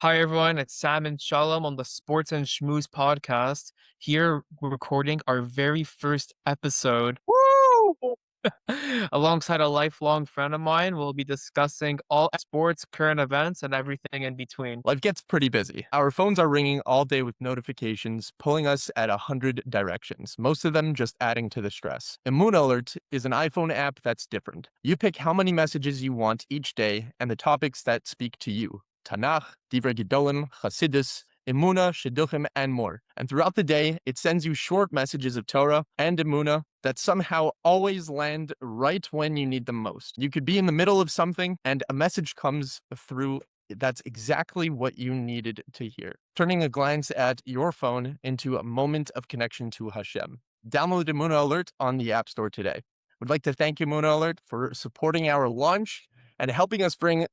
Hi everyone, it's Sam and Shalom on the Sports and Schmooze podcast. Here we're recording our very first episode. Woo! Alongside a lifelong friend of mine, we'll be discussing all sports, current events, and everything in between. Life gets pretty busy. Our phones are ringing all day with notifications, pulling us at 100 directions, most of them just adding to the stress. Immune Alert is an iPhone app that's different. You pick how many messages you want each day and the topics that speak to you. Tanakh, Divrei Gedolim, Hasidus, Emuna, Shidduchim, and more. And throughout the day, it sends you short messages of Torah and Emuna that somehow always land right when you need them most. You could be in the middle of something and a message comes through that's exactly what you needed to hear, turning a glance at your phone into a moment of connection to Hashem. Download Emuna Alert on the App Store today. We'd like to thank Emuna Alert for supporting our launch and helping us bring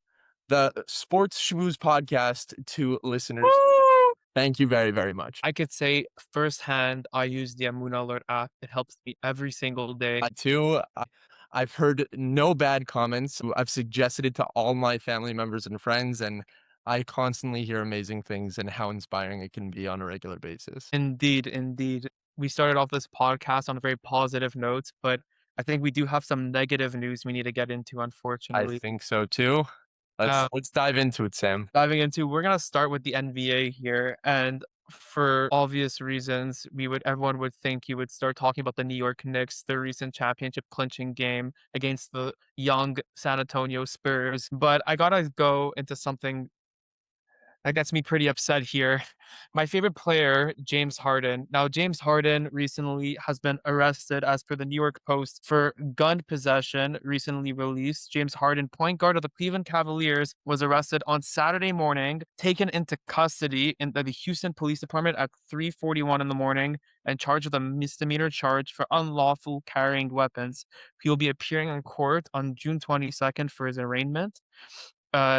the Sports Schmooze podcast to listeners. Woo! Thank you very, very much. I could say firsthand, I use the Amun Alert app. It helps me every single day. I've heard no bad comments. I've suggested it to all my family members and friends, and I constantly hear amazing things and how inspiring it can be on a regular basis. Indeed, indeed. We started off this podcast on very positive notes, but I think we do have some negative news we need to get into, I unfortunately. think so too. Let's dive into it, Sam. We're gonna start with the NBA here, and for obvious reasons, everyone would think you would start talking about the New York Knicks, the recent championship clinching game against the young San Antonio Spurs. But I gotta go into something that gets me pretty upset here. My favorite player, James Harden. Now, James Harden recently has been arrested as per the New York Post for gun possession, recently released. James Harden, point guard of the Cleveland Cavaliers, was arrested on Saturday morning, taken into custody in the Houston Police Department at 3:41 in the morning, and charged with a misdemeanor charge for unlawful carrying weapons. He will be appearing in court on June 22nd for his arraignment.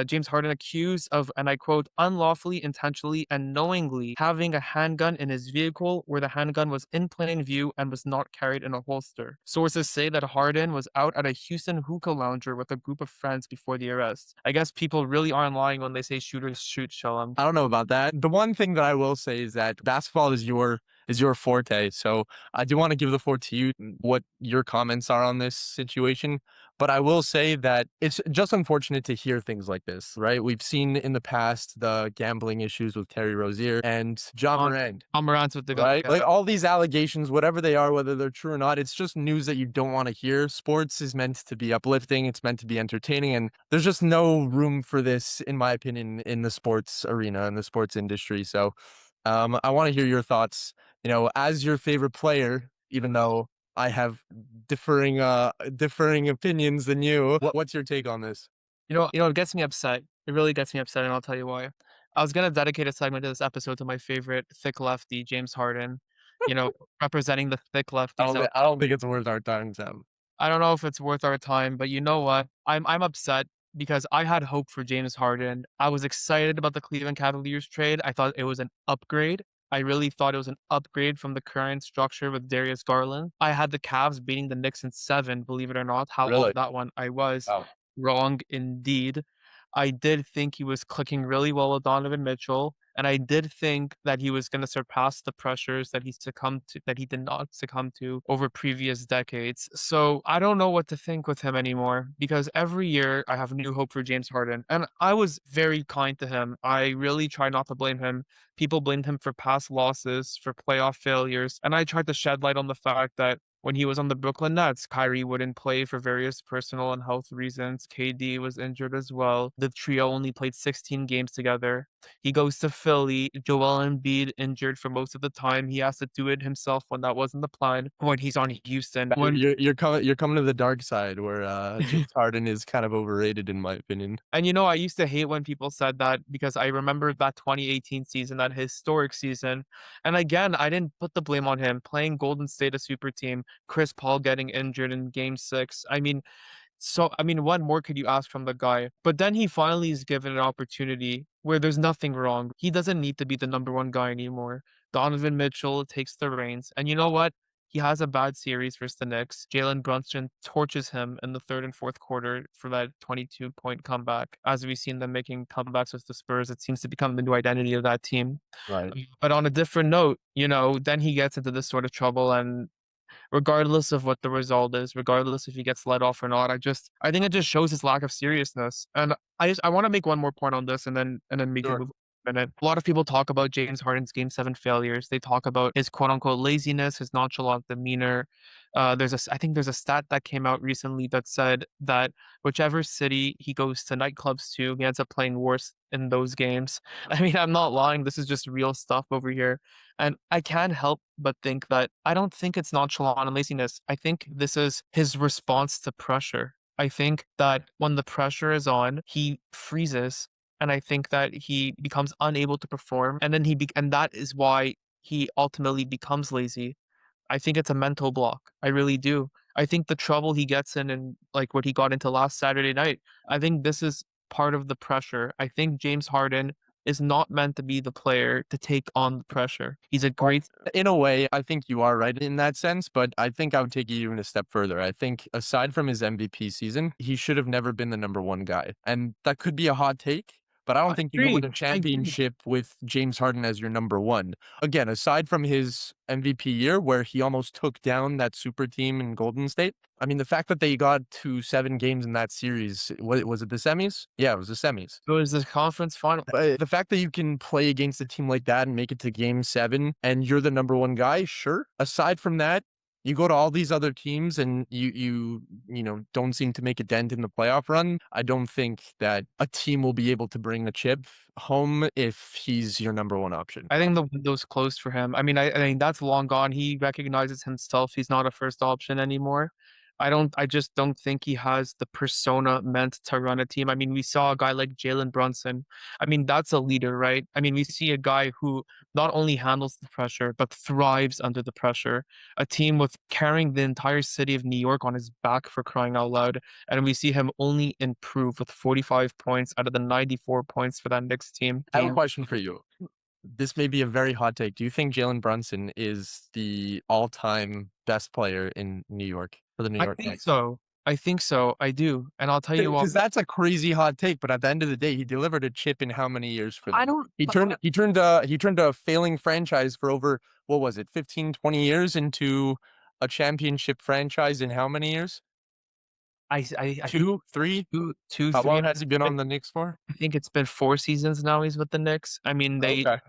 James Harden accused of, and I quote, unlawfully, intentionally, and knowingly having a handgun in his vehicle where the handgun was in plain view and was not carried in a holster. Sources say that Harden was out at a Houston hookah lounger with a group of friends before the arrest. I guess people really aren't lying when they say shooters shoot, Shalom. I don't know about that. The one thing that I will say is that basketball is your forte. So I do want to give the floor to you, what your comments are on this situation. But I will say that it's just unfortunate to hear things like this, right? We've seen in the past the gambling issues with Terry Rozier and John Morant. Amarant's with the gun. Right? Like all these allegations, whatever they are, whether they're true or not, it's just news that you don't want to hear. Sports is meant to be uplifting. It's meant to be entertaining. And there's just no room for this, in my opinion, in the sports arena, in the sports industry. So I want to hear your thoughts, as your favorite player, even though I have differing opinions than you. What's your take on this? It gets me upset. It really gets me upset, and I'll tell you why. I was gonna dedicate a segment of this episode to my favorite thick lefty, James Harden. Representing the thick lefties. I don't think it's worth our time, Sam. I don't know if it's worth our time, but you know what? I'm upset because I had hope for James Harden. I was excited about the Cleveland Cavaliers trade. I thought it was an upgrade. I really thought it was an upgrade from the current structure with Darius Garland. I had the Cavs beating the Knicks in 7, believe it or not. How Really? off that one I was. Wow. Wrong indeed. I did think he was clicking really well with Donovan Mitchell, and I did think that he was going to surpass the pressures that he did not succumb to over previous decades. So I don't know what to think with him anymore because every year I have new hope for James Harden, and I was very kind to him. I really try not to blame him. People blamed him for past losses, for playoff failures, and I tried to shed light on the fact that when he was on the Brooklyn Nets, Kyrie wouldn't play for various personal and health reasons. KD was injured as well. The trio only played 16 games together. He goes to Philly. Joel Embiid injured for most of the time. He has to do it himself when that wasn't the plan. When he's on Houston, You're coming to the dark side where James Harden is kind of overrated in my opinion. and I used to hate when people said that because I remember that 2018 season, that historic season. And again, I didn't put the blame on him. Playing Golden State, a super team, Chris Paul getting injured in game 6. What more could you ask from the guy? But then he finally is given an opportunity where there's nothing wrong. He doesn't need to be the number one guy anymore. Donovan Mitchell takes the reins. And you know what? he has a bad series versus the Knicks. Jalen Brunson torches him in the third and fourth quarter for that 22-point comeback. As we've seen them making comebacks with the Spurs, it seems to become the new identity of that team. Right. But on a different note, then he gets into this sort of trouble, and regardless of what the result is, regardless if he gets let off or not. I think it just shows his lack of seriousness. And I want to make one more point on this, and then we can Sure. move on. A lot of people talk about James Harden's game seven failures. They talk about his quote unquote laziness, his nonchalant demeanor. I think there's a stat that came out recently that said that whichever city he goes to nightclubs to, he ends up playing worse in those games. I mean, I'm not lying. This is just real stuff over here. And I can't help but think that I don't think it's nonchalant and laziness. I think this is his response to pressure. I think that when the pressure is on, he freezes, and I think that he becomes unable to perform, and and that is why he ultimately becomes lazy. I think it's a mental block. I really do. I think the trouble he gets in and like what he got into last Saturday night, I think this is part of the pressure. I think James Harden is not meant to be the player to take on the pressure. He's a Well, great in a way, I think you are right in that sense, but I think I would take it even a step further. I think aside from his MVP season, he should have never been the number one guy. And that could be a hot take, but I don't I think you can win agree. a I agree. championship with James Harden as your number one. Again, aside from his MVP year where he almost took down that super team in Golden State. I mean, the fact that they got to 7 games in that series, was it the semis? Yeah, it was the semis. It was the conference final. But the fact that you can play against a team like that and make it to game seven and you're the number one guy, sure. Aside from that, you go to all these other teams and you don't seem to make a dent in the playoff run. I don't think that a team will be able to bring a chip home if he's your number one option. I think the window's closed for him. I mean, I think that's long gone. He recognizes himself. He's not a first option anymore. I just don't think he has the persona meant to run a team. I mean, we saw a guy like Jalen Brunson. I mean, that's a leader, right? I mean, we see a guy who not only handles the pressure, but thrives under the pressure. A team with carrying the entire city of New York on his back for crying out loud. And we see him only improve with 45 points out of the 94 points for that Knicks team. I have a question for you. This may be a very hot take. Do you think Jalen Brunson is the all-time best player in New York for the New I York think Knicks? so. I think so. I do. And I'll tell you what, Because that's a crazy hot take, but at the end of the day, he delivered a chip in how many years for I them? don't, He turned a failing franchise for over, what was it, 15, 20 years into a championship franchise in how many years? I think Two, three? two, How three. long has he been on the Knicks for? I think it's been 4 seasons now he's with the Knicks. I mean, Okay.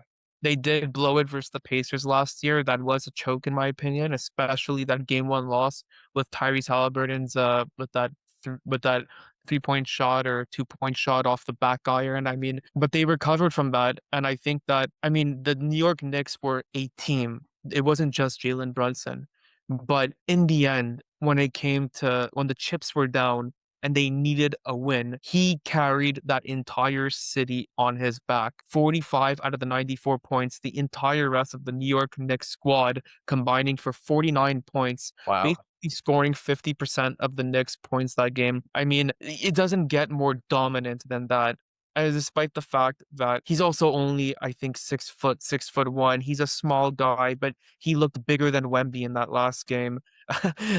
they did blow it versus the Pacers last year. That was a choke in my opinion, especially that game one loss with Tyrese Halliburton's with that 3-point shot or 2-point shot off the back iron. I mean, but they recovered from that, and I think that I mean the New York Knicks were a team. It wasn't just Jalen Brunson, but in the end, when the chips were down and they needed a win, he carried that entire city on his back. 45 out of the 94 points, the entire rest of the New York Knicks squad combining for 49 points, Wow. basically scoring 50% of the Knicks points that game. I mean, it doesn't get more dominant than that. And despite the fact that he's also only, I think, 6 foot, 6'1", he's a small guy, but he looked bigger than Wemby in that last game.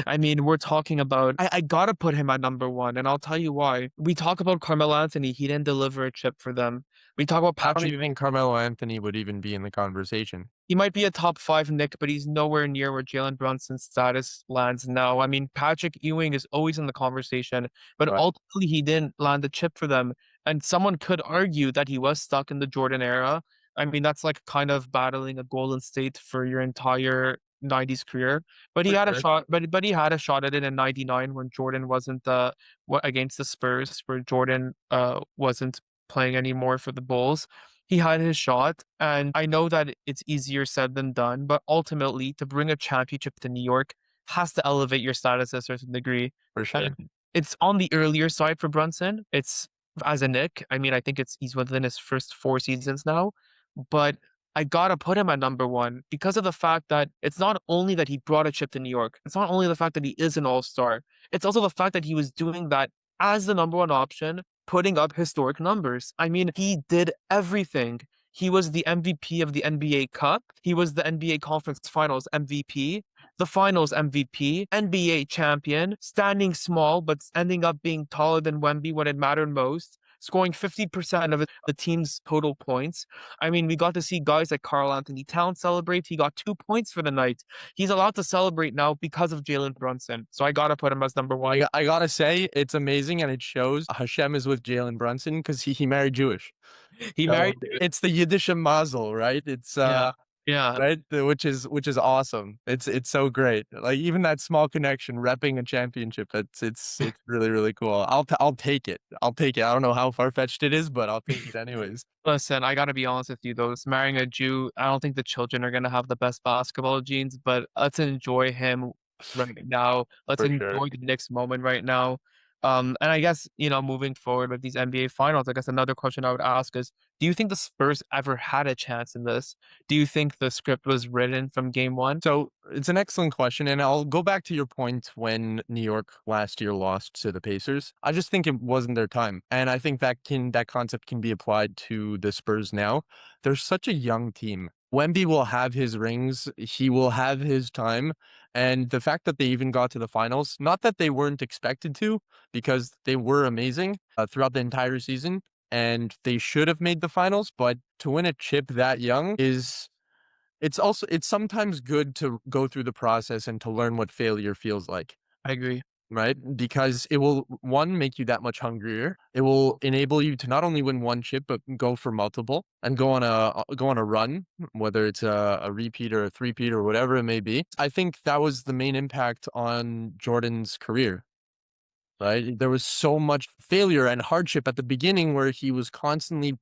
I mean, we're talking about. I gotta put him at number one, and I'll tell you why. We talk about Carmelo Anthony; he didn't deliver a chip for them. We talk about I don't Patrick. even think Carmelo Anthony would even be in the conversation. He might be a top five Nick, but he's nowhere near where Jalen Brunson's status lands now. I mean, Patrick Ewing is always in the conversation, but Right. ultimately he didn't land a chip for them. And someone could argue that he was stuck in the Jordan era. I mean, that's like kind of battling a Golden State for your entire 90s career. But he For had a sure. shot, but he had a shot at it in 99 when Jordan wasn't against the Spurs, where Jordan wasn't playing anymore for the Bulls. He had his shot, and I know that it's easier said than done, but ultimately, to bring a championship to New York has to elevate your status to a certain degree. For sure. And it's on the earlier side for Brunson. It's as a Nick. I mean, I think he's within his first 4 seasons now, but I gotta put him at number one because of the fact that it's not only that he brought a chip to New York, it's not only the fact that he is an all-star, it's also the fact that he was doing that as the number one option, putting up historic numbers. I mean, he did everything. He was the MVP of the NBA Cup. He was the NBA Conference Finals MVP. the finals MVP, NBA champion, standing small, but ending up being taller than Wemby when it mattered most, scoring 50% of the team's total points. I mean, we got to see guys like Karl Anthony Towns celebrate. He got 2 points for the night. He's allowed to celebrate now because of Jalen Brunson. So I got to put him as number one. I gotta say, it's amazing, and it shows Hashem is with Jalen Brunson because he married Jewish. He So married. it's the Yiddish Mazel, right? It's Yeah. Yeah. right, which is awesome. It's so great. Like even that small connection, repping a championship. It's really really cool. I'll take it. I'll take it. I don't know how far fetched it is, but I'll take it anyways. Listen, I gotta be honest with you though. Marrying a Jew, I don't think the children are gonna have the best basketball genes, but let's enjoy him right now. Let's For sure. enjoy the next moment right now. And I guess, moving forward with these NBA finals, I guess another question I would ask is, do you think the Spurs ever had a chance in this? Do you think the script was written from game one? So it's an excellent question, and I'll go back to your point when New York last year lost to the Pacers. I just think it wasn't their time, and I think that concept can be applied to the Spurs now. They're such a young team. Wemby will have his rings, he will have his time, and the fact that they even got to the finals, not that they weren't expected to, because they were amazing throughout the entire season, and they should have made the finals, but to win a chip that young is it's sometimes good to go through the process and to learn what failure feels like, I agree. right? Because it will, one, make you that much hungrier. It will enable you to not only win one chip, but go for multiple and go on a run, whether it's a repeat or a three-peat or whatever it may be. I think that was the main impact on Jordan's career, right? There was so much failure and hardship at the beginning where he was constantly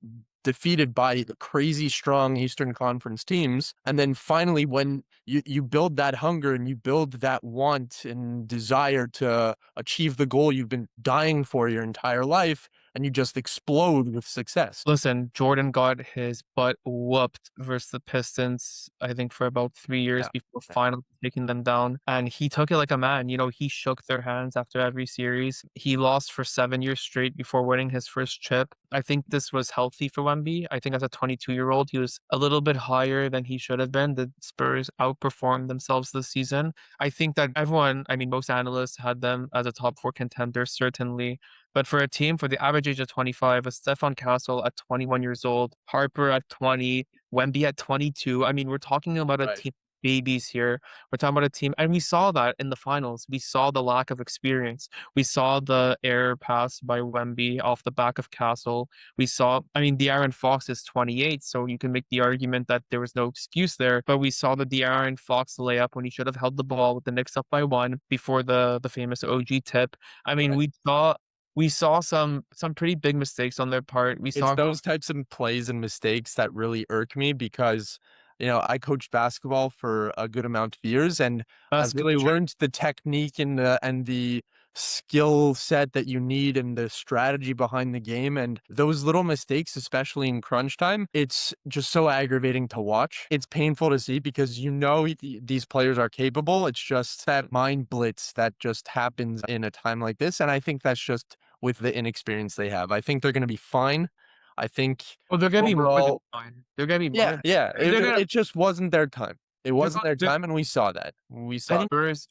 defeated by the crazy strong Eastern Conference teams. And then finally, when you build that hunger and you build that want and desire to achieve the goal you've been dying for your entire life, and you just explode with success. Listen, Jordan got his butt whooped versus the Pistons, I think, for about 3 years Yeah. before finally taking them down. And he took it like a man. He shook their hands after every series. He lost for 7 years straight before winning his first chip. I think this was healthy for Wemby. I think as a 22-year-old, he was a little bit higher than he should have been. The Spurs outperformed themselves this season. I think that everyone, I mean, most analysts had them as a top four contender, certainly. But for a team for the average age of 25, a Stefan Castle at 21 years old, Harper at 20, Wemby at 22. I mean, we're talking about a Right. team of babies here. We're talking about a team, and we saw that in the finals. We saw the lack of experience. We saw the error pass by Wemby off the back of Castle. We saw, I mean, De'Aaron Fox is 28, so you can make the argument that there was no excuse there. But we saw the De'Aaron Fox layup when he should have held the ball with the Knicks up by one before the famous OG tip. I mean, Right. we saw some pretty big mistakes on their part. We It's saw those types of plays and mistakes that really irk me because, I coached basketball for a good amount of years, and I've best really coach. learned the technique and the skill set that you need and the strategy behind the game. And those little mistakes, especially in crunch time, it's just so aggravating to watch. It's painful to see because these players are capable. It's just that mind blitz that just happens in a time like this. And I think that's just with the inexperience they have. I think they're going to be fine. I think Well, they're gonna be more than overall, fine. They're gonna be more yeah, than. yeah, I mean, they're gonna. it just wasn't their time. It They're wasn't not. their time, and we saw that. We I saw think Spurs.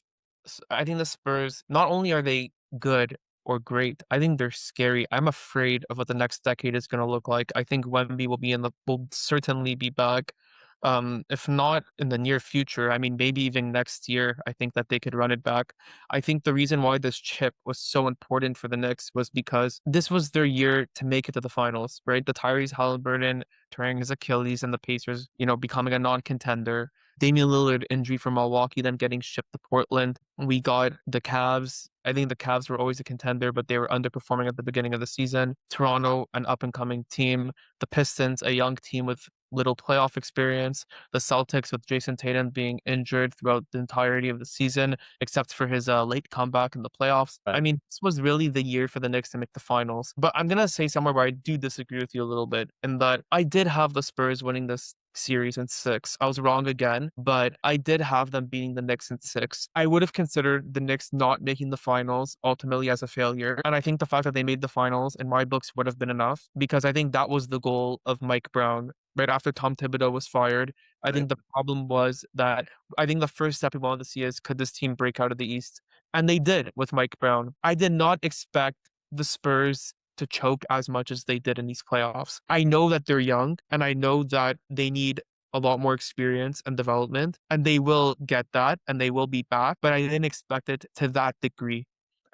I think the Spurs. Not only are they good or great, I think they're scary. I'm afraid of what the next decade is gonna look like. I think Wemby will certainly be back. If not in the near future, I mean, maybe even next year, I think that they could run it back. I think the reason why this chip was so important for the Knicks was because this was their year to make it to the finals, right? The Tyrese Halliburton tearing his Achilles and the Pacers, becoming a non-contender. Damian Lillard injury from Milwaukee, then getting shipped to Portland. We got the Cavs. I think the Cavs were always a contender, but they were underperforming at the beginning of the season. Toronto, an up and coming team. The Pistons, a young team with little playoff experience. The Celtics with Jason Tatum being injured throughout the entirety of the season, except for his late comeback in the playoffs. I right. mean, this was really the year for the Knicks to make the finals. But I'm gonna say somewhere where I do disagree with you a little bit, in that I did have the Spurs winning this series in six. I was wrong again, but I did have them beating the Knicks in six. I would have considered the Knicks not making the finals ultimately as a failure. And I think the fact that they made the finals in my books would have been enough because I think that was the goal of Mike Brown right after Tom Thibodeau was fired. I think the problem was that I think the first step we wanted to see is could this team break out of the East? And they did with Mike Brown. I did not expect the Spurs to choke as much as they did in these playoffs. I know that they're young and I know that they need a lot more experience and development, and they will get that and they will be back, but I didn't expect it to that degree.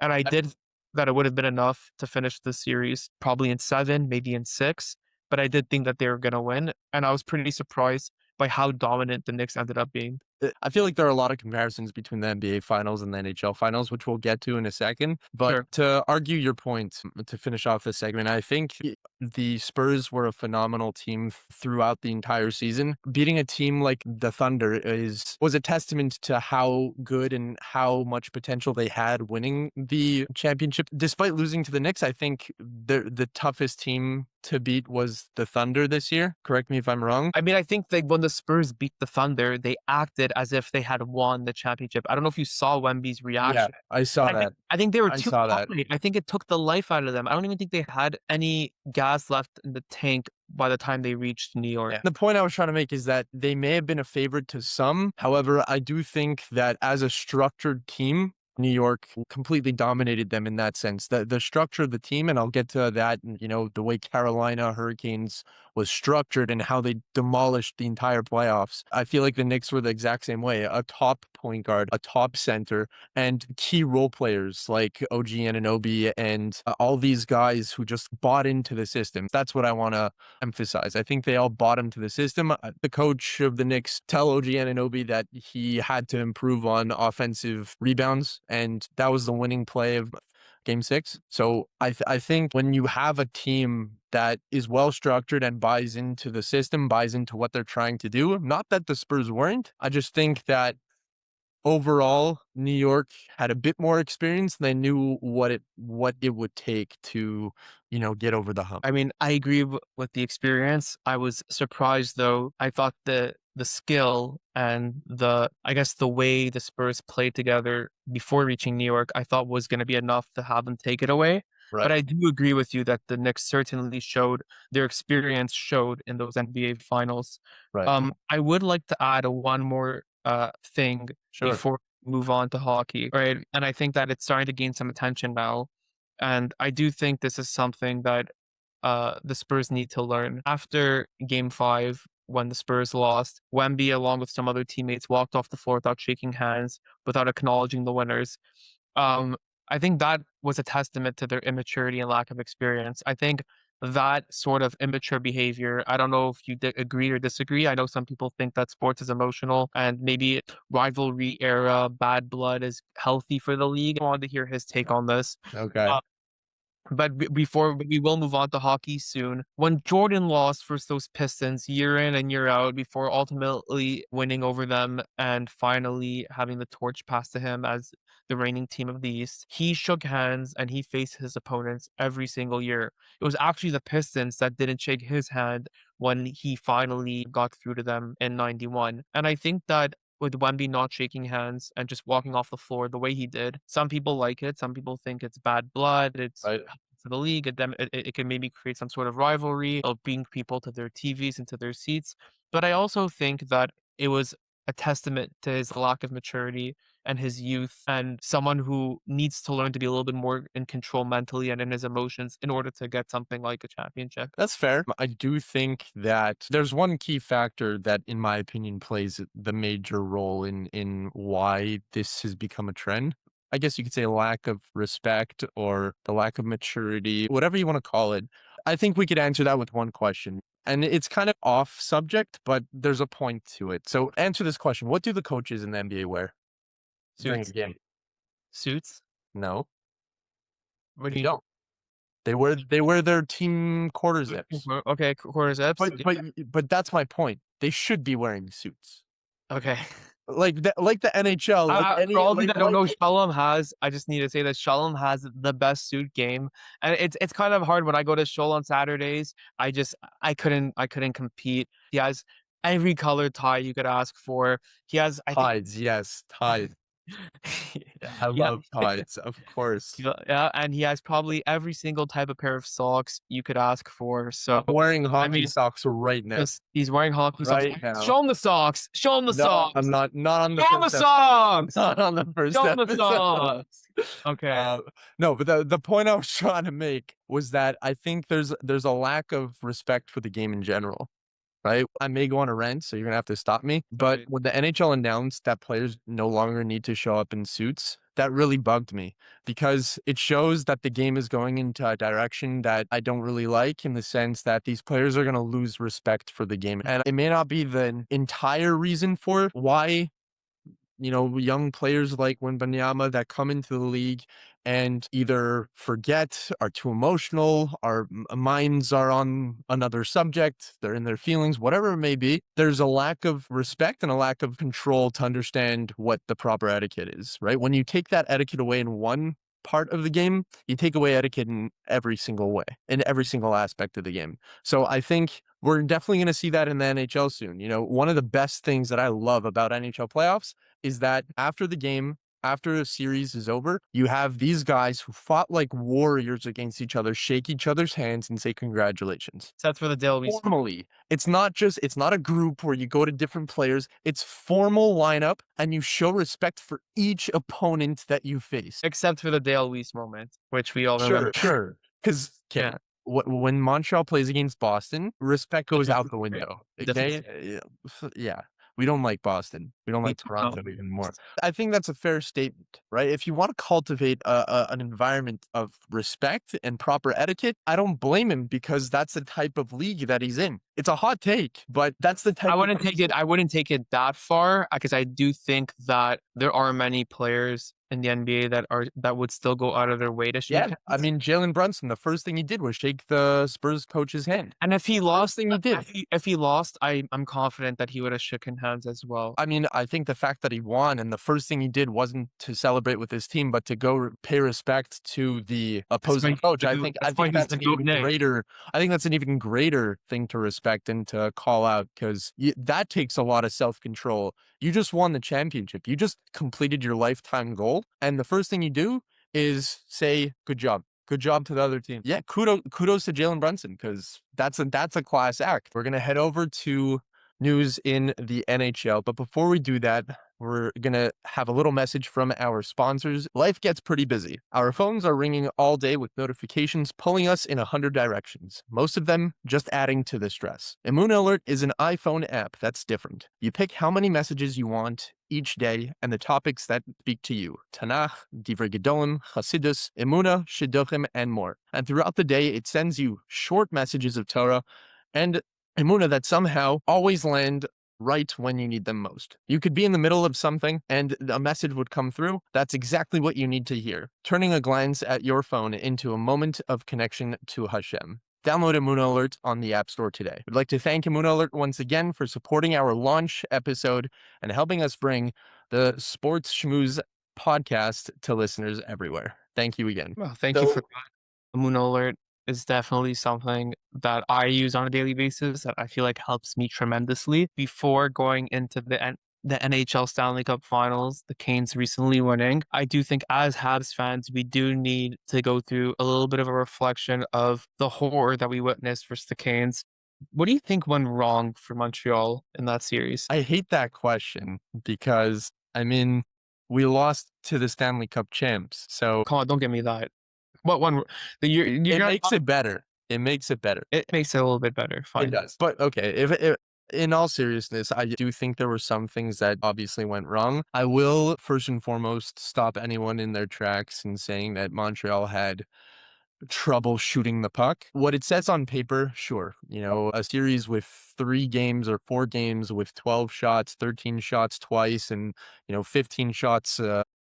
And I did that it would have been enough to finish the series probably in seven, maybe in six, but I did think that they were going to win. And I was pretty surprised by how dominant the Knicks ended up being. I feel like there are a lot of comparisons between the NBA finals and the NHL finals, which we'll get to in a second. But Sure. to argue your point, to finish off this segment, I think the Spurs were a phenomenal team throughout the entire season. Beating a team like the Thunder was a testament to how good and how much potential they had winning the championship. Despite losing to the Knicks, I think the toughest team to beat was the Thunder this year. Correct me if I'm wrong. I mean, I think that when the Spurs beat the Thunder, they acted as if they had won the championship. I don't know if you saw Wemby's Yeah, reaction. I saw I think that. I think they were I too saw that. hungry. I think it took the life out of them. I don't even think they had any gas left in the tank by the time they reached New York. Yeah. The point I was trying to make is that they may have been a favorite to some. However, I do think that as a structured team, New York completely dominated them in that sense. The structure of the team, and I'll get to that, the way Carolina Hurricanes was structured and how they demolished the entire playoffs. I feel like the Knicks were the exact same way. A top point guard, a top center, and key role players like OG Anunoby and all these guys who just bought into the system. That's what I want to emphasize. I think they all bought him to the system. The coach of the Knicks tell OG Anunoby that he had to improve on offensive rebounds, and that was the winning play of Game 6. So I think when you have a team that is well structured and buys into the system, buys into what they're trying to do, not that the Spurs weren't, I just think that overall, New York had a bit more experience. They knew what it would take to, get over the hump. I mean, I agree with the experience. I was surprised though. I thought the skill and I guess the way the Spurs played together before reaching New York, I thought was going to be enough to have them take it away. But Right. I do agree with you that the Knicks certainly showed their experience showed in those NBA finals. Right. I would like to add one more thing Sure. before we move on to hockey, right? And I think that it's starting to gain some attention now. And I do think this is something that the Spurs need to learn. After game five, when the Spurs lost, Wemby, along with some other teammates, walked off the floor without shaking hands, without acknowledging the winners. Um, I think that was a testament to their immaturity and lack of experience. I think that sort of immature behavior, I don't know if you agree or disagree. I know some people think that sports is emotional and maybe rivalry era, bad blood is healthy for the league. I wanted to hear his take on this. Okay. Uh, but before we will move on to hockey soon, when Jordan lost for those Pistons year in and year out, before ultimately winning over them and finally having the torch passed to him as the reigning team of the East, he shook hands and he faced his opponents every single year. It was actually the Pistons that didn't shake his hand when he finally got through to them in 91. And I think that with Wemby not shaking hands and just walking off the floor the way he did. Some people like it. Some people think it's bad blood. It's Right. for the league. It can maybe create some sort of rivalry of bring people to their TVs and to their seats. But I also think that it was a testament to his lack of maturity and his youth and someone who needs to learn to be a little bit more in control mentally and in his emotions in order to get something like a championship. That's fair. I do think that there's one key factor that, in my opinion, plays the major role in why this has become a trend. I guess you could say lack of respect or the lack of maturity, whatever you want to call it. I think we could answer that with one question. And it's kind of off subject, but there's a point to it. So answer this question. What do the coaches in the NBA wear during a Suits. game? Suits? No, What they do you don't. They wear their team quarter zips. okay, quarter zips? But that's my point. They should be wearing suits. Okay. Like the NHL, like For any all of you like that don't know, like Shalom has, I just need to say that Shalom has the best suit game. And it's kind of hard when I go to Shoal on Saturdays. I couldn't compete. He has every color tie you could ask for. He has, I think tides, yes, tides. Yeah, I Yeah, love tides, of course. yeah, and he has probably every single type of pair of socks you could ask for. So, I'm wearing I hockey mean, socks right now. just he's wearing hockey socks. Right now. Show him the socks. Show him the No, I'm socks. not on the Show him the first socks. not on the first Show him the episode. socks. Okay. Uh, no, but the point I was trying to make was that I think there's a lack of respect for the game in general. Right? I may go on a rant, so you're gonna have to stop me. But Right. when the NHL announced that players no longer need to show up in suits, that really bugged me because it shows that the game is going into a direction that I don't really like in the sense that these players are gonna lose respect for the game. And it may not be the entire reason for why young players like Wembanyama that come into the league and either forget, are too emotional, our minds are on another subject, they're in their feelings, whatever it may be. There's a lack of respect and a lack of control to understand what the proper etiquette is, right? When you take that etiquette away in one part of the game, you take away etiquette in every single way, in every single aspect of the game. So I think we're definitely going to see that in the NHL soon. One of the best things that I love about NHL playoffs is that after the game, after a series is over, you have these guys who fought like warriors against each other, shake each other's hands and say congratulations. Except for the Daily. Formally, it's not a group where you go to different players. It's formal lineup and you show respect for each opponent that you face. Except for the Dale Weiss moment, which we all remember. Sure. Because, okay, Yeah. when Montreal plays against Boston, respect goes out the window. Okay? Definitely. Yeah. We don't like Boston. We don't We like Toronto don't. even more. I think that's a fair statement, right? If you want to cultivate an environment of respect and proper etiquette, I don't blame him because that's the type of league that he's in. It's a hot take, but that's the type of I wouldn't take it that far because I do think that there are many players in the NBA that would still go out of their way to shake Yeah, I hands. mean, Jalen Brunson, the first thing he did was shake the Spurs coach's hand. And if he First lost, thing he did. if he lost, I'm confident that he would have shaken hands as well. I mean, I think the fact that he won and the first thing he did wasn't to celebrate with his team, but to go pay respect to the opposing coach. I That's why think he's that's the an goat even name. greater. I think that's an even greater thing to respect and to call out because that takes a lot of self control. You just won the championship. You just completed your lifetime goal, and the first thing you do is say, "Good job." Good job to the other team. Yeah, kudos to Jalen Brunson because that's a class act. We're gonna head over to news in the NHL. But before we do that, we're going to have a little message from our sponsors. Life gets pretty busy. Our phones are ringing all day with notifications pulling us in 100 directions, most of them just adding to the stress. Immune Alert is an iPhone app that's different. You pick how many messages you want each day and the topics that speak to you. Tanakh, Divrei Gedolim, Hasidus, Emuna, Shidduchim, and more. And throughout the day, it sends you short messages of Torah and Emuna that somehow always land right when you need them most. You could be in the middle of something and a message would come through. That's exactly what you need to hear, turning a glance at your phone into a moment of connection to Hashem. Download Emuna Alert on the App Store today. We'd like to thank Emuna Alert once again for supporting our launch episode and helping us bring the Sports Schmooze podcast to listeners everywhere. Thank you again. Well, thank you for that. Moon Alert is definitely something that I use on a daily basis that I feel like helps me tremendously. Before going into the NHL Stanley Cup Finals, the Canes recently winning, I do think as Habs fans, we do need to go through a little bit of a reflection of the horror that we witnessed versus the Canes. What do you think went wrong for Montreal in that series? I hate that question because, I mean, we lost to the Stanley Cup champs. So Come on, don't give me that. What one? You're it not, makes it better. It makes it better. it makes it a little bit better. It Fine. does. But okay, if in all seriousness, I do think there were some things that obviously went wrong. I will first and foremost stop anyone in their tracks in saying that Montreal had trouble shooting the puck. What it says on paper, sure. A series with 3 games or 4 games with 12 shots, 13 shots twice, and 15 shots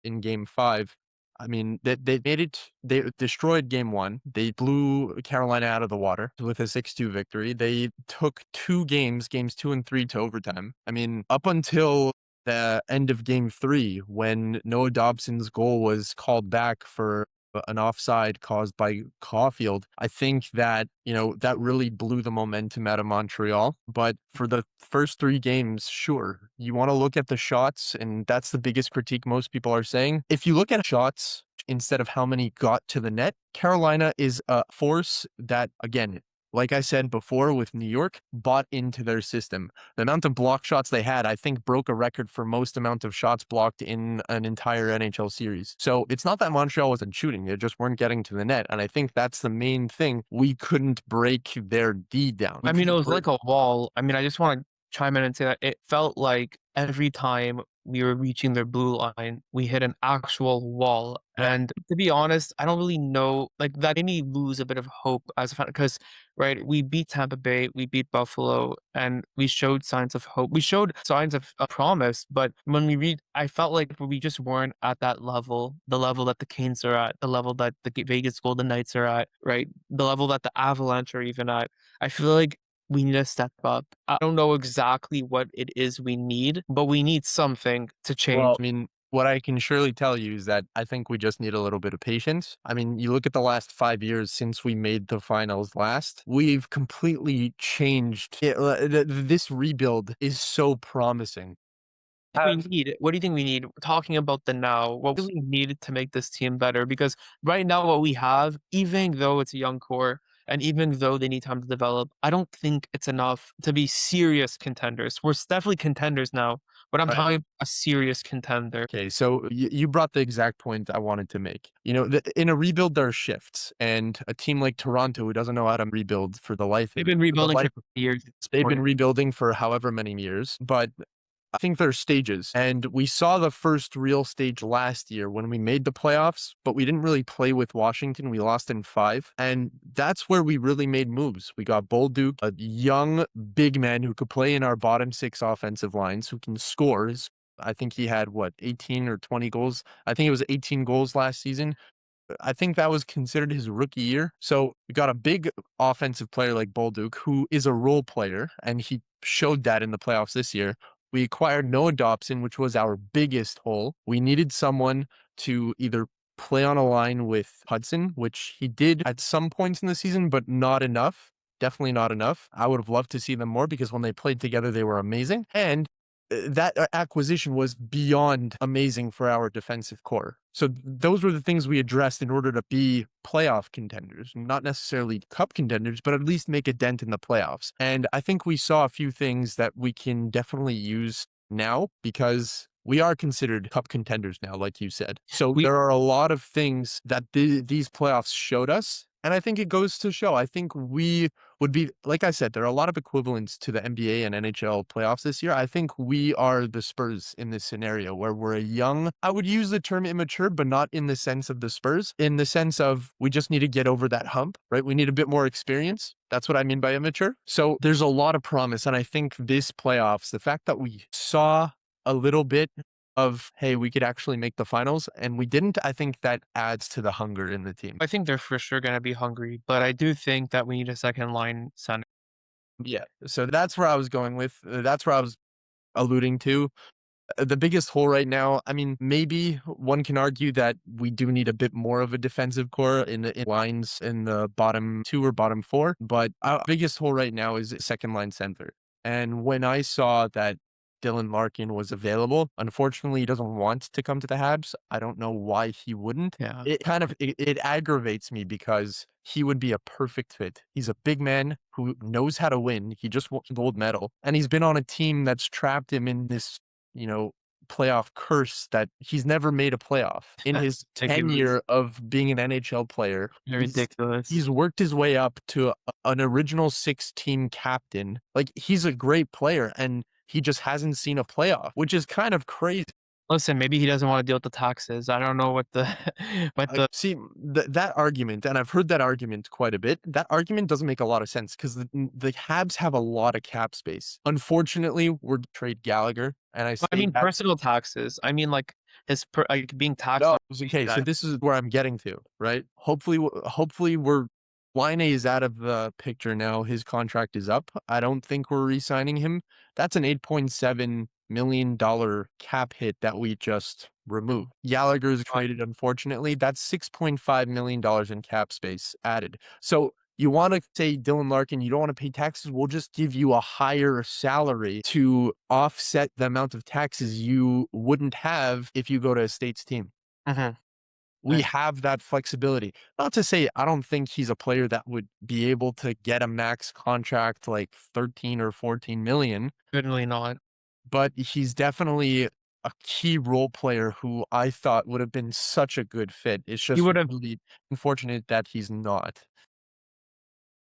in game 5. I mean, they made it. They destroyed game 1. They blew Carolina out of the water with a 6-2 victory. They took 2 games, games 2 and 3, to overtime. I mean, up until the end of game 3, when Noah Dobson's goal was called back for an offside caused by Caulfield. I think that, that really blew the momentum out of Montreal. But for the first 3 games, sure, you want to look at the shots, and that's the biggest critique most people are saying. If you look at shots instead of how many got to the net, Carolina is a force that, again, like I said before with New York, bought into their system. The amount of block shots they had, I think, broke a record for most amount of shots blocked in an entire NHL series. So it's not that Montreal wasn't shooting, they just weren't getting to the net. And I think that's the main thing. We couldn't break their D down. We I mean, it couldn't was break. like a wall. I mean, I just want to chime in and say that it felt like every time we were reaching their blue line, we hit an actual wall. Yeah, And to be honest, I don't really know, like that made me lose a bit of hope as a fan because, right, we beat Tampa Bay, we beat Buffalo, and we showed signs of hope. We showed signs of a promise, but when we read, I felt like we just weren't at that level, the level that the Canes are at, the level that the Vegas Golden Knights are at, right? The level that the Avalanche are even at. I feel like we need to step up. I don't know exactly what it is we need, but we need something to well, change. I mean, what I can surely tell you is that I think we just need a little bit of patience. I mean, you look at the last 5 years since we made the finals last, we've completely changed. This rebuild is so promising. We Have need? What do you think we need? Talking about the now, what do we need to make this team better? Because right now, what we have, even though it's a young core and even though they need time to develop, I don't think it's enough to be serious contenders. We're definitely contenders now, but I'm right. talking about a serious contender. Okay, so you brought the exact point I wanted to make. In a rebuild, there are shifts, and a team like Toronto who doesn't know how to rebuild for the life They've of been for the rebuilding for life, years. they've been rebuilding for however many years, but I think there are stages. And we saw the first real stage last year when we made the playoffs, but we didn't really play with Washington. We lost in 5. And that's where we really made moves. We got Bolduc, a young big man who could play in our bottom 6 offensive lines, who can score. I think he had 18 or 20 goals. I think it was 18 goals last season. I think that was considered his rookie year. So we got a big offensive player like Bolduc, who is a role player, and he showed that in the playoffs this year. We acquired Noah Dobson, which was our biggest hole. We needed someone to either play on a line with Hudson, which he did at some points in the season, but not enough. Definitely not enough. I would have loved to see them more because when they played together, they were amazing. And that acquisition was beyond amazing for our defensive core. So those were the things we addressed in order to be playoff contenders, not necessarily cup contenders, but at least make a dent in the playoffs. And I think we saw a few things that we can definitely use now because we are considered cup contenders now, like you said. So We there are a lot of things that these playoffs showed us. And I think it goes to show. I think we would be, like I said, there are a lot of equivalents to the NBA and NHL playoffs this year. I think we are the Spurs in this scenario where we're a young, I would use the term immature, but not in the sense of the Spurs, in the sense of we just need to get over that hump, right? We need a bit more experience. That's what I mean by immature. So there's a lot of promise. And I think this playoffs, the fact that we saw a little bit of, hey, we could actually make the finals and we didn't, I think that adds to the hunger in the team. I think they're for sure going to be hungry, but I do think that we need a second line center. Yeah. So that's where I was going with. That's where I was alluding to. The biggest hole right now, I mean, maybe one can argue that we do need a bit more of a defensive core in lines in the bottom 2 or bottom 4, but our biggest hole right now is second line center. And when I saw that Dylan Larkin was available, unfortunately, he doesn't want to come to the Habs. I don't know why he wouldn't. Yeah. It aggravates me because he would be a perfect fit. He's a big man who knows how to win. He just won a gold medal, and he's been on a team that's trapped him in this, you know, playoff curse that he's never made a playoff in his Ridiculous. tenure of being an NHL player. He's Ridiculous. he's worked his way up to an original 6 team captain. Like he's a great player and he just hasn't seen a playoff, which is kind of crazy. Listen, maybe he doesn't want to deal with the taxes. I don't know what the what the See that argument, and I've heard that argument quite a bit. That argument doesn't make a lot of sense because the Habs have a lot of cap space. Unfortunately, we're trade Gallagher, and I I say mean that. personal taxes. I mean like like being taxed No, on okay, so that. this is where I'm getting to, right? Hopefully we're Line A is out of the picture now. His contract is up. I don't think we're re-signing him. That's an 8.7 $6.5 million cap hit that we just removed. Gallagher's traded, unfortunately, that's $6.5 million in cap space added. So you want to say, Dylan Larkin, you don't want to pay taxes? We'll just give you a higher salary to offset the amount of taxes you wouldn't have if you go to a state's team. Mhm. We have that flexibility. Not to say I don't think he's a player that would be able to get a max contract like 13 or 14 million, Certainly not. but he's definitely a key role player who I thought would have been such a good fit. It's He just would have really unfortunate that he's not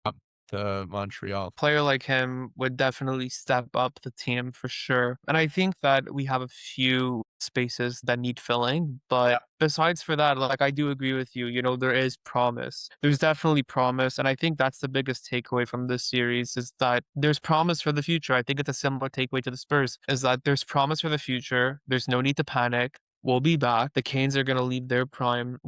up to Montreal. player like him would definitely step up the team for sure. And I think that we have a few spaces that need filling, Yeah. but besides for that, like I do agree with you, there is promise. There's definitely promise, and I think that's the biggest takeaway from this series is that there's promise for the future. I think it's a similar takeaway to the Spurs is that there's promise for the future. There's no need to panic. We'll be back. The Canes are going to leave their prime.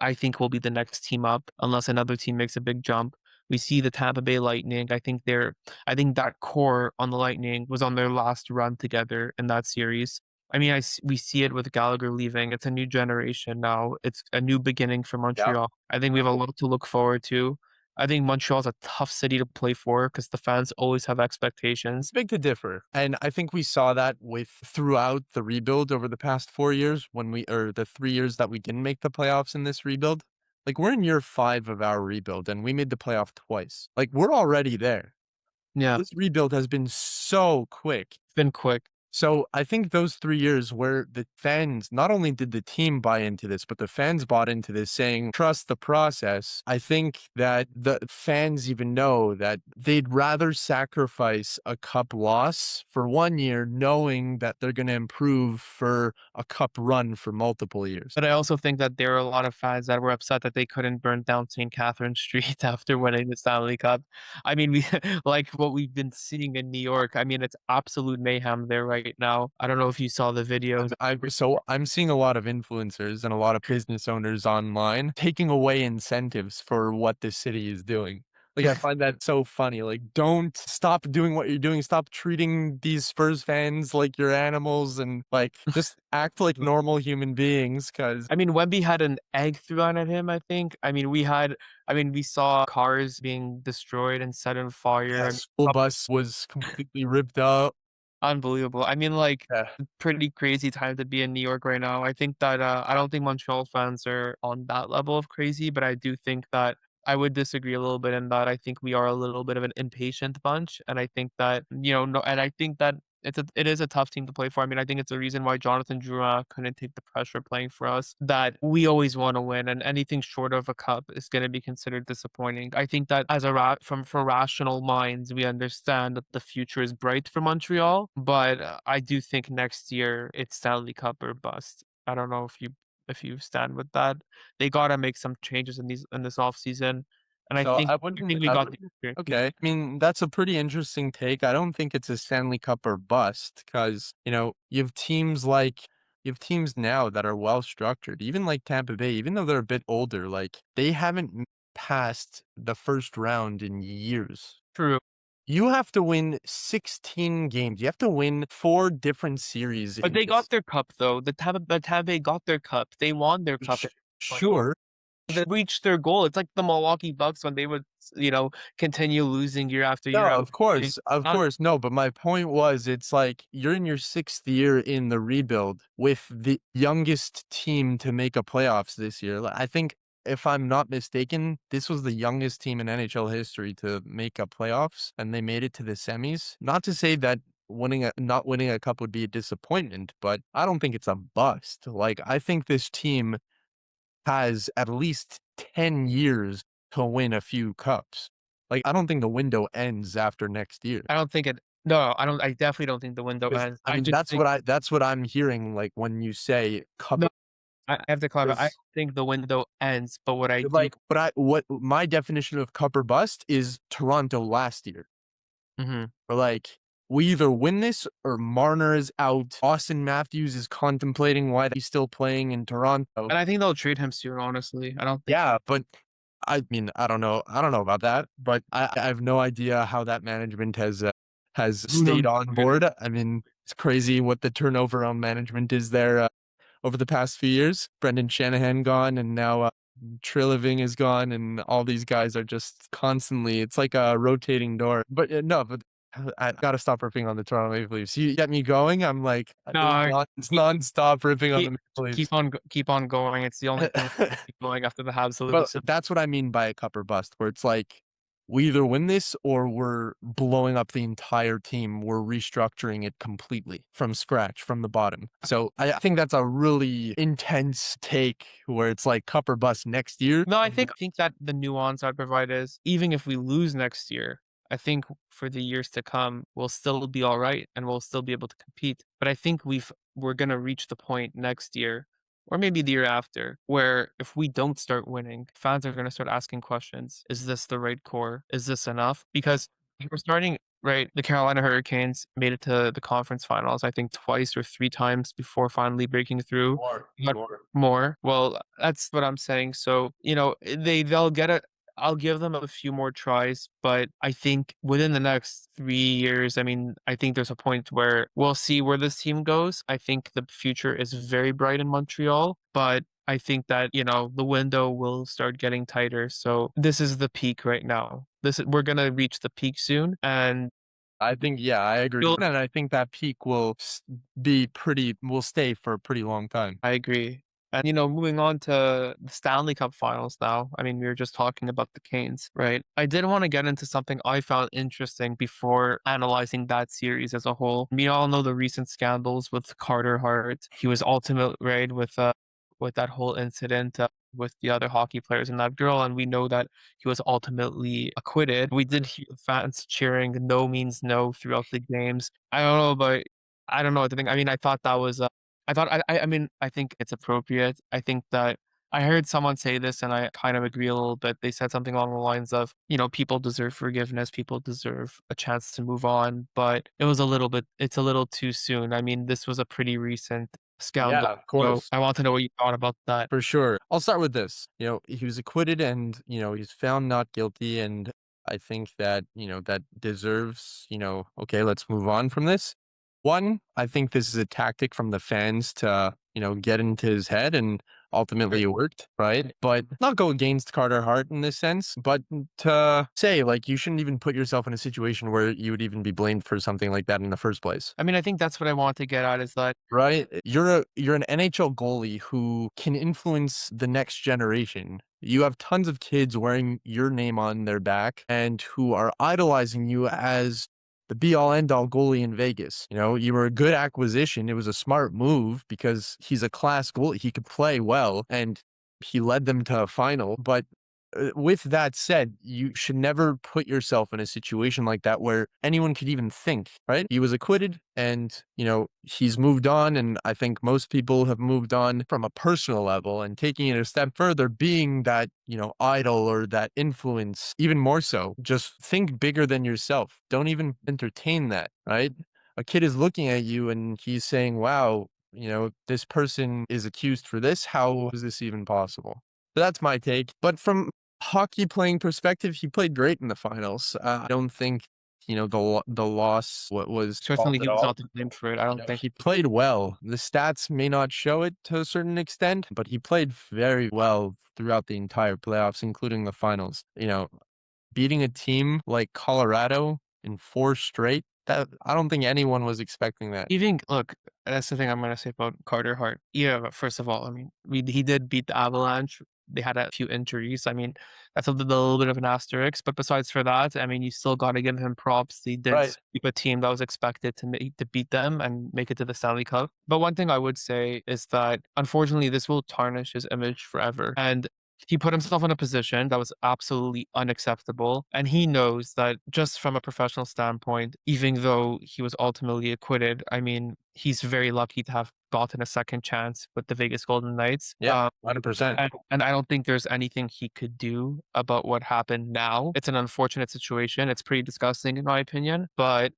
I think we'll be the next team up unless another team makes a big jump. We see the Tampa Bay Lightning. I think that core on the Lightning was on their last run together in that series. I mean, we see it with Gallagher leaving. It's a new generation now. It's a new beginning for Yeah. Montreal. I think we have a lot to look forward to. I think Montreal's a tough city to play for because the fans always have expectations. Big to differ. And I think we saw that with throughout the rebuild over the past 4 years or the 3 years that we didn't make the playoffs in this rebuild. Like we're in year 5 of our rebuild and we made the playoff twice. Like we're already there. Yeah, This rebuild has been so quick. it's been quick. So I think those 3 years where the fans, not only did the team buy into this, but the fans bought into this saying, trust the process. I think that the fans even know that they'd rather sacrifice a cup loss for 1 year, knowing that they're going to improve for a cup run for multiple years. But I also think that there are a lot of fans that were upset that they couldn't burn down St. Catherine Street after winning the Stanley Cup. I mean, we like what we've been seeing in New York. I mean, it's absolute mayhem there right now. I don't know if you saw the videos. I'm seeing a lot of influencers and a lot of business owners online taking away incentives for what this city is doing. Like I find that so funny. Like, don't stop doing what you're doing. Stop treating these Spurs fans like you're animals and like just act like normal human beings. Cause I mean, Wemby had an egg thrown at him, I think. We saw cars being destroyed and set on fire. yeah, school bus was completely ripped up. Unbelievable. I mean, like, Yeah. pretty crazy time to be in New York right now. I think that I don't think Montreal fans are on that level of crazy, but I do think that I would disagree a little bit in that I think we are a little bit of an impatient bunch, and I think that no, and I think that it is a tough team to play for. I mean, I think it's the reason why Jonathan Drouin couldn't take the pressure playing for us. That we always want to win, and anything short of a cup is going to be considered disappointing. I think that as a for rational minds, we understand that the future is bright for Montreal, but I do think next year it's Stanley Cup or bust. I don't know if you stand with that. They gotta make some changes in this off season, and So I think we got the experience. okay. I mean, that's a pretty interesting take. I don't think it's a Stanley Cup or bust because, you have teams now that are well structured, even like Tampa Bay, even though they're a bit older, like they haven't passed the first round in years. True. You have to win 16 games. You have to win 4 different series But in they got this. their cup though. The Tampa Bay got their cup. They won their cup. Sure. They reached their goal. It's like the Milwaukee Bucks when they would, continue losing year after year No, after year. of Not course, no, but my point was it's like you're in your 6th year in the rebuild with the youngest team to make a playoffs this year. I think if I'm not mistaken, this was the youngest team in NHL history to make a playoffs, and they made it to the semis. Not to say that not winning a cup would be a disappointment, but I don't think it's a bust. Like I think this team has at least 10 years to win a few cups. Like, I don't think the window ends after next year. I don't think it no, I don't I definitely don't think the window 'Cause, ends. I I mean, just think that's what I'm hearing, like, when you say cup no, I have to clarify. I don't is think the window ends, but what I do like, what my definition of cup or bust is Toronto last year. Mhm. Or like, we either win this or Marner is out. Austin Matthews is contemplating why he's still playing in Toronto. And I think they'll trade him soon, honestly. I don't think Yeah, but I mean, I don't know. I don't know about that, but I have no idea how that management has has Who knows stayed on what's gonna board. I mean, it's crazy what the turnover on management is there over the past few years. Brendan Shanahan gone, and now Triliving is gone, and all these guys are just constantly. It's like a rotating door. But no, but I gotta stop ripping on the Toronto Maple Leafs. You get me going. I'm like, No, it's keep nonstop ripping on the keep Maple keep Leafs. on keep on going. It's the only thing that's gonna keep going after the Habs But lose. that's what I mean by a cup or bust, where it's like we either win this or we're blowing up the entire team. We're restructuring it completely from scratch, from the bottom. So I think that's a really intense take where it's like cup or bust next year. No, I think that the nuance I'd provide is even if we lose next year, I think for the years to come, we'll still be all right and we'll still be able to compete. But I think we're gonna reach the point next year, or maybe the year after, where if we don't start winning, fans are gonna start asking questions. Is this the right core? Is this enough? Because we're starting right. The Carolina Hurricanes made it to the conference finals, I think twice or three times before finally breaking through. But more. Well, that's what I'm saying. So, they'll get it. I'll give them a few more tries, but I think within the next 3 years, I mean, I think there's a point where we'll see where this team goes. I think the future is very bright in Montreal, but I think that, the window will start getting tighter. So this is the peak right now. We're gonna reach the peak soon, and I think, yeah, I agree. you'll And I think that peak will stay for a pretty long time. I agree. And moving on to the Stanley Cup Finals now. I mean, we were just talking about the Canes, right? I did want to get into something I found interesting before analyzing that series as a whole. We all know the recent scandals with Carter Hart. He was ultimate right with that whole incident with the other hockey players and that girl, and we know that he was ultimately acquitted. We did hear fans cheering "No means no" throughout the games. I don't know what to think. I mean, I thought that was I thought I mean, I think it's appropriate. I think that I heard someone say this and I kind of agree a little bit. They said something along the lines of, people deserve forgiveness, people deserve a chance to move on, but it's a little too soon. I mean, this was a pretty recent Yeah, scandal. of So course. I want to know what you thought about that. For sure. I'll start with this. He was acquitted and, he's found not guilty. And I think that, that deserves, okay, let's move on from this. One, I think this is a tactic from the fans to, get into his head and ultimately it worked, right? But not go against Carter Hart in this sense, but to say like you shouldn't even put yourself in a situation where you would even be blamed for something like that in the first place. I mean, I think that's what I want to get at is that Right? You're an NHL goalie who can influence the next generation. You have tons of kids wearing your name on their back and who are idolizing you as the be all end all goalie in Vegas. You were a good acquisition. It was a smart move because he's a class goalie. He could play well and he led them to a final. But with that said, you should never put yourself in a situation like that where anyone could even think, right? He was acquitted and, he's moved on. And I think most people have moved on from a personal level and taking it a step further, being that, idol or that influence, even more so. Just think bigger than yourself. Don't even entertain that, right? A kid is looking at you and he's saying, wow, this person is accused for this. How is this even possible? So that's my take. But from hockey playing perspective, he played great in the finals. I don't think the loss what was fault certainly at he was all. not to blame for it. I don't think. He played well. The stats may not show it to a certain extent, but he played very well throughout the entire playoffs, including the finals. Beating a team like Colorado in four straight, that I don't think anyone was expecting that. Even look, that's the thing I'm gonna say about Carter Hart. Yeah, but first of all, I mean, he did beat the Avalanche. They had a few injuries. I mean, that's a little bit of an asterisk. But besides for that, I mean, you still got to give him props. He did Right. sweep a team that was expected to beat them and make it to the Stanley Cup. But one thing I would say is that unfortunately, this will tarnish his image forever. And he put himself in a position that was absolutely unacceptable. And he knows that just from a professional standpoint, even though he was ultimately acquitted, I mean, he's very lucky to have gotten a second chance with the Vegas Golden Knights. Yeah, 100%. And I don't think there's anything he could do about what happened now. It's an unfortunate situation. It's pretty disgusting, in my opinion. But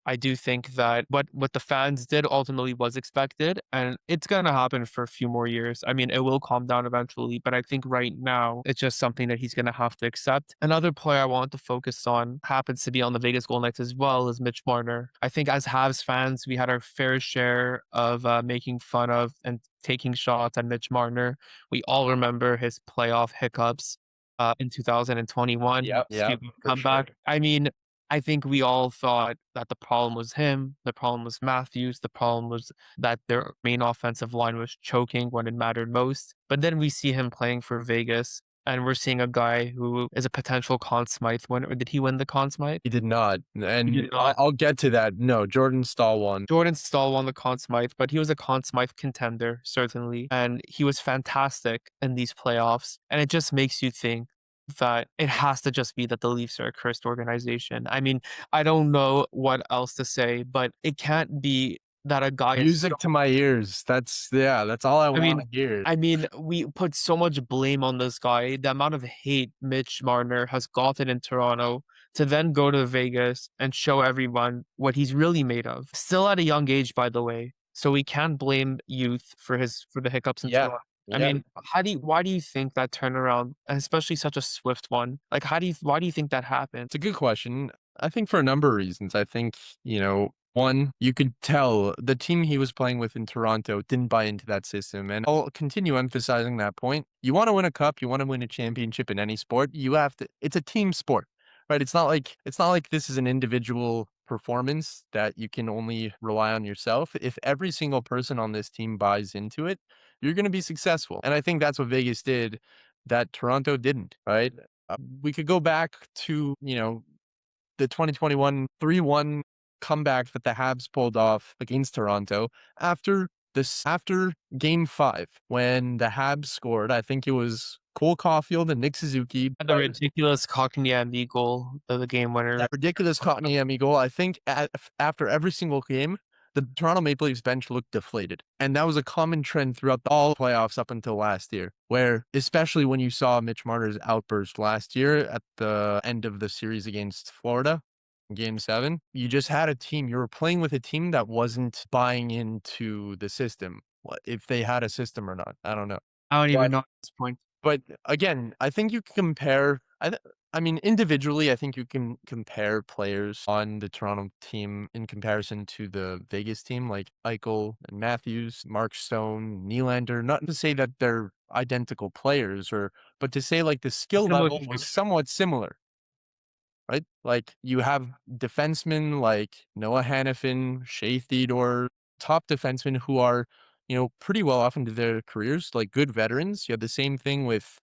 I do think that what the fans did ultimately was expected, and it's gonna happen for a few more years. I mean, it will calm down eventually, but I think right now it's just something that he's gonna have to accept. Another player I want to focus on happens to be on the Vegas Golden Knights as well as Mitch Marner. I think as Habs fans, we had our fair share of making fun of and taking shots at Mitch Marner. We all remember his playoff hiccups in 2021, Yep, yep, stupid for sure. comeback. I mean, I think we all thought that the problem was him, the problem was Matthews, the problem was that their main offensive line was choking when it mattered most. But then we see him playing for Vegas, and we're seeing a guy who is a potential Conn Smythe winner. Did he win the Conn Smythe? He did not, He and did not. I'll get to that. No, Jordan Stahl won. Jordan Stahl won the Conn Smythe, but he was a Conn Smythe contender, certainly. And he was fantastic in these playoffs. And it just makes you think that it has to just be that the Leafs are a cursed organization. I mean, I don't know what else to say, but it can't be that a guy is so Music to my ears. That's all I I wanna mean hear. I mean, we put so much blame on this guy. The amount of hate Mitch Marner has gotten in Toronto to then go to Vegas and show everyone what he's really made of. Still at a young age, by the way. So we can't blame youth for the hiccups in Yeah, Toronto. I yeah. mean, why do you think that turnaround, and especially such a swift one? Like why do you think that happened? It's a good question. I think for a number of reasons. I think, one, you could tell the team he was playing with in Toronto didn't buy into that system. And I'll continue emphasizing that point. You want to win a cup, you want to win a championship in any sport, you have to it's a team sport. Right? It's not like this is an individual performance that you can only rely on yourself. If every single person on this team buys into it, you're going to be successful. And I think that's what Vegas did that Toronto didn't, right? We could go back to, the 2021 3-1 comeback that the Habs pulled off against Toronto after game 5 when the Habs scored. I think it was Cole Caulfield and Nick Suzuki. The ridiculous Kotkaniemi goal, the game winner. That ridiculous Kotkaniemi goal. I think after every single game, the Toronto Maple Leafs bench looked deflated. And that was a common trend throughout all playoffs up until last year, where especially when you saw Mitch Marner's outburst last year at the end of the series against Florida, game 7, you just had a team. You were playing with a team that wasn't buying into the system. If they had a system or not, I don't know. I don't even But know at this point. but again, I think you can compare. I mean, individually, I think you can compare players on the Toronto team in comparison to the Vegas team, like Eichel and Matthews, Mark Stone, Nylander. Not to say that they're identical players, but to say like the skill Similar level was somewhat similar, right? Like you have defensemen like Noah Hannafin, Shea Theodore, top defensemen who are, pretty well off into their careers, like good veterans. You have the same thing with,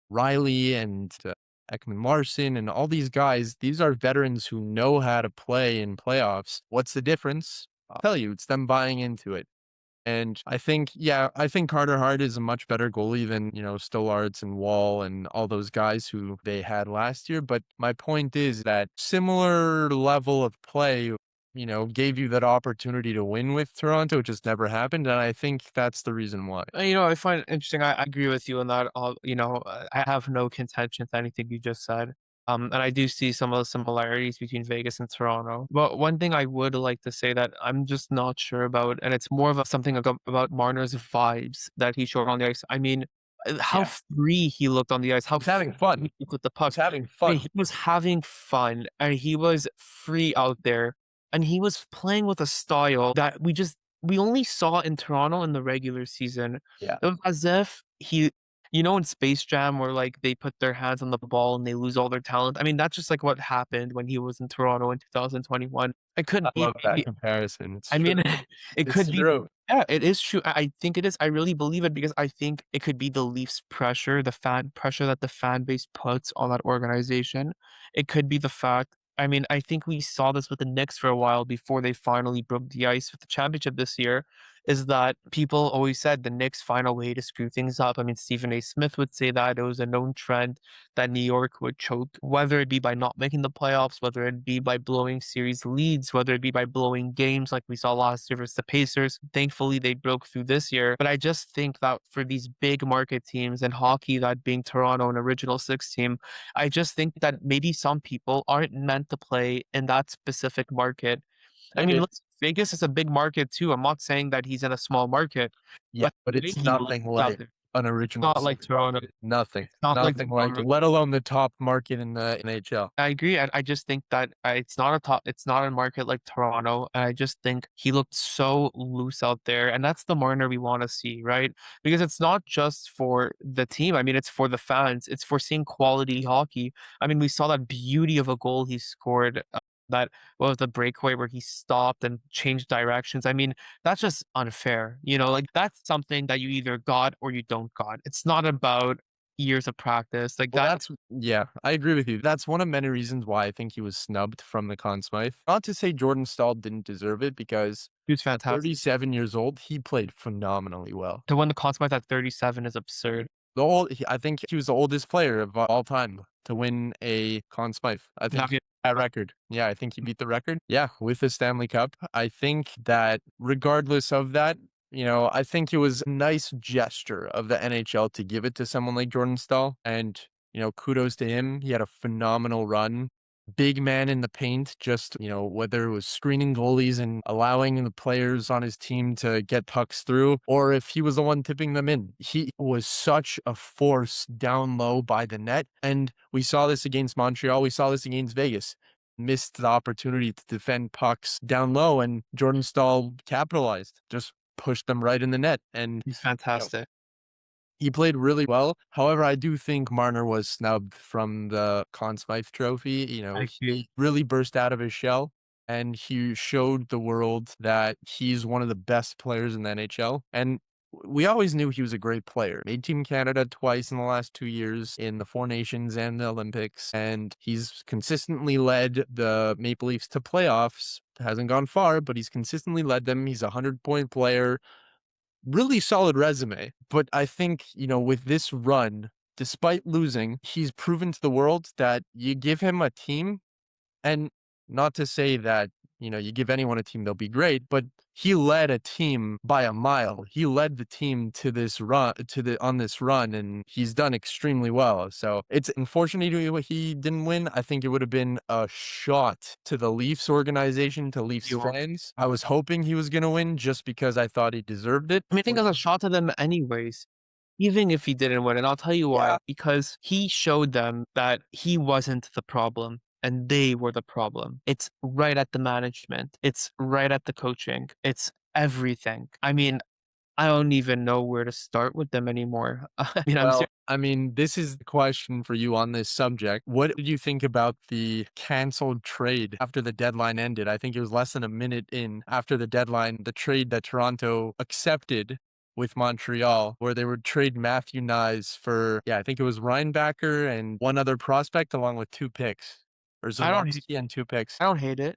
Riley and Ekman Larson and all these guys. These are veterans who know how to play in playoffs. What's the difference? I'll tell you, it's them buying into it. And I think Carter Hart is a much better goalie than, Stollards and Wall and all those guys who they had last year. But my point is that similar level of play, gave you that opportunity to win with Toronto. It just never happened. And I think that's the reason why. I find it interesting. I agree with you on that. I have no contention to anything you just said. And I do see some of the similarities between Vegas and Toronto. But one thing I would like to say that I'm just not sure about, and it's more of something about Marner's vibes that he showed on the ice. I mean, how Yeah. free he looked on the ice, how He's having free fun. he looked with the puck. He's having I mean, fun. he was having fun and he was free out there. And he was playing with a style that we only saw in Toronto in the regular season. Yeah. It was as if in Space Jam where like they put their hands on the ball and they lose all their talent. I mean, that's just like what happened when he was in Toronto in 2021. It I could be love that comparison. It's I true. mean, it It's could be true. yeah, it is true. I think it is. I really believe it because I think it could be the Leafs pressure, the fan pressure that the fan base puts on that organization. It could be the fact. I mean, I think we saw this with the Knicks for a while before they finally broke the ice with the championship this year. Is that people always said the Knicks find a way to screw things up. I mean, Stephen A. Smith would say that it was a known trend that New York would choke, whether it be by not making the playoffs, whether it be by blowing series leads, whether it be by blowing games like we saw last year versus the Pacers. Thankfully, they broke through this year. But I just think that for these big market teams and hockey, that being Toronto, an original six team, I just think that maybe some people aren't meant to play in that specific market. I mean, Maybe. Vegas is a big market too. I'm not saying that he's in a small market, Yeah, but but the way it's he lives nothing out like there, an it's original not city. like Toronto. Nothing. It's not like Nothing like Toronto. it, let alone the top market in the NHL. I agree. I just think that it's not a market like Toronto. And I just think he looked so loose out there. And that's the Marner we want to see, right? Because it's not just for the team. I mean, it's for the fans. It's for seeing quality hockey. I mean, we saw that beauty of a goal he scored. That was the breakaway where he stopped and changed directions. I mean, that's just unfair. Like that's something that you either got or you don't got. It's not about years of practice. Like Well, that, that's yeah, I agree with you. That's one of many reasons why I think he was snubbed from the Conn Smythe. Not to say Jordan Stahl didn't deserve it, because he was at fantastic. 37 years old, he played phenomenally well. To win the Conn Smythe at 37 is absurd. I think he was the oldest player of all time to win a Conn Smythe. I Now, think that record. Yeah, I think he beat the record. Yeah, with the Stanley Cup. I think that regardless of that, I think it was a nice gesture of the NHL to give it to someone like Jordan Stahl. And, kudos to him. He had a phenomenal run. Big man in the paint, just, whether it was screening goalies and allowing the players on his team to get pucks through, or if he was the one tipping them in. He was such a force down low by the net. And we saw this against Montreal. We saw this against Vegas. Missed the opportunity to defend pucks down low, and Jordan Stahl capitalized, just pushed them right in the net. And, he's you know, fantastic. he played really well. However, I do think Marner was snubbed from the Conn Smythe Trophy. I agree. He really burst out of his shell, and he showed the world that he's one of the best players in the NHL. And we always knew he was a great player. Made Team Canada twice in the last 2 years in the Four Nations and the Olympics. And he's consistently led the Maple Leafs to playoffs. Hasn't gone far, but he's consistently led them. He's a 100-point player, really solid resume. But I think, with this run, despite losing, he's proven to the world that you give him a team, and not to say that, you give anyone a team, they'll be great, but he led a team by a mile. He led the team to this run, on this run, and he's done extremely well. So it's unfortunate he didn't win. I think it would have been a shot to the Leafs organization, to Leafs You are. fans. I was hoping he was going to win just because I thought he deserved it. I mean, I think it was a shot to them anyways, even if he didn't win. And I'll tell you why. Yeah. Because he showed them that he wasn't the problem and they were the problem. It's right at the management. It's right at the coaching. It's everything. I mean, I don't even know where to start with them anymore. I mean, I'm Well, serious. I mean, this is the question for you on this subject. What did you think about the canceled trade after the deadline ended? I think it was less than a minute in after the deadline, the trade that Toronto accepted with Montreal, where they would trade Matthew Nyes for, yeah, I think it was Reinbacker and one other prospect along with 2 picks, or I don't Zelensky and 2 picks. I don't hate it.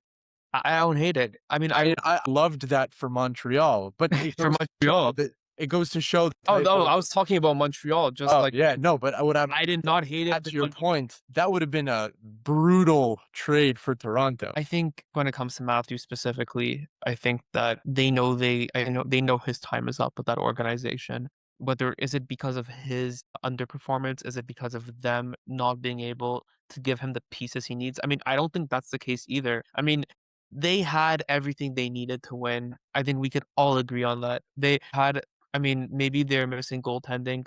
I don't hate it. I mean, I loved that for Montreal, but it for goes to show Montreal. that it goes to show the Oh type no, of. I was talking about Montreal. Just Oh, like yeah, no, but what I'm I did not hate it. to your point, that would have been a brutal trade for Toronto. I think when it comes to Matthew specifically, I think that they know his time is up with that organization. Whether is it because of his underperformance? Is it because of them not being able to give him the pieces he needs? I mean, I don't think that's the case either. I mean, they had everything they needed to win. I think we could all agree on that. They had I mean, maybe they're missing goaltending.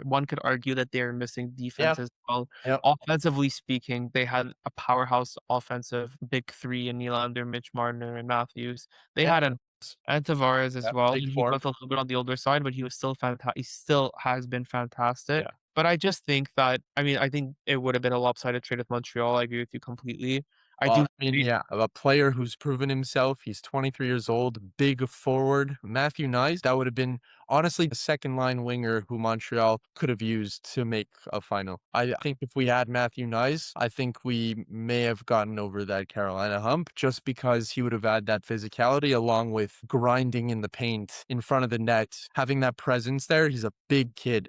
One could argue that they're missing Yeah, defense as well. yep, Offensively speaking, they had a powerhouse offensive big three in Nylander, Mitch Marner, and Matthews. They yeah, had an and Tavares as yeah, well. big He four. was a little bit on the older side, but he was still fantastic. He still has been fantastic. Yeah. But I just think that I think it would have been a lopsided trade with Montreal. I agree with you completely. I Well, do. I mean, yeah, a player who's proven himself. He's 23 years old, big forward. Matthew Nyes, that would have been honestly a second line winger who Montreal could have used to make a final. I think if we had Matthew Nyes, I think we may have gotten over that Carolina hump, just because he would have had that physicality along with grinding in the paint in front of the net, having that presence there. He's a big kid,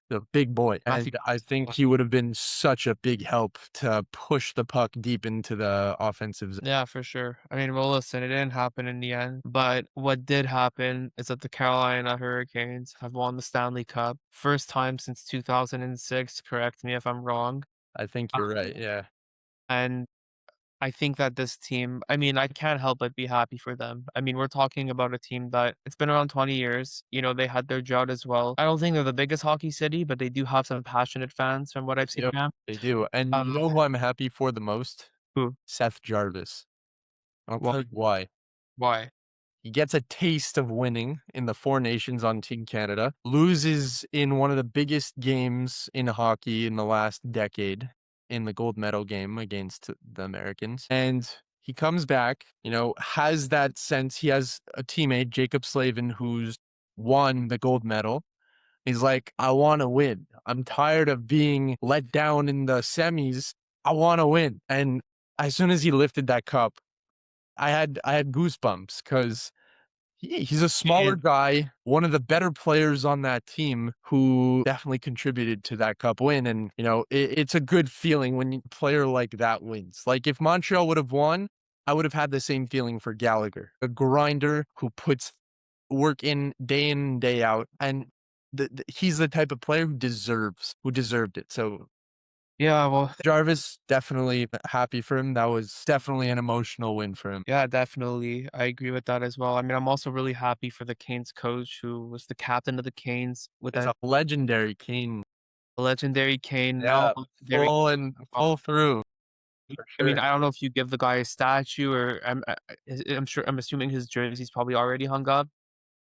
the big boy. Matthew. And I think he would have been such a big help to push the puck deep into the offensive zone. Yeah, for sure. I mean, well, listen, it didn't happen in the end, but what did happen is that the Carolina Hurricanes have won the Stanley Cup. First time since 2006, correct me if I'm wrong. I think Uh, you're right. Yeah. And I think that this team, I mean, I can't help but be happy for them. I mean, we're talking about a team that it's been around 20 years. You know, they had their drought as well. I don't think they're the biggest hockey city, but they do have some passionate fans from what I've seen Yep, from them. they do. And you Um, know who I'm happy for the most? who? Seth Jarvis. I'll Why? tell you why. Why? He gets a taste of winning in the Four Nations on Team Canada, loses in one of the biggest games in hockey in the last decade in the gold medal game against the Americans. And he comes back, has that sense. He has a teammate, Jacob Slavin, who's won the gold medal. He's like, I want to win. I'm tired of being let down in the semis. I want to win. And as soon as he lifted that cup, I had goosebumps because he's a smaller And guy, one of the better players on that team who definitely contributed to that cup win. And, it's a good feeling when a player like that wins. Like if Montreal would have won, I would have had the same feeling for Gallagher, a grinder who puts work in, day out. And he's the type of player who deserved it. So yeah, well, Jarvis, definitely happy for him. That was definitely an emotional win for him. yeah, definitely. I agree with that as well. I mean, I'm also really happy for the Canes coach who was the captain of the Canes with Is that a legendary Kane. legendary Kane, now Yeah, legendary. full through for I mean, sure. I don't know if you give the guy a statue or I'm assuming his jersey's probably already hung up.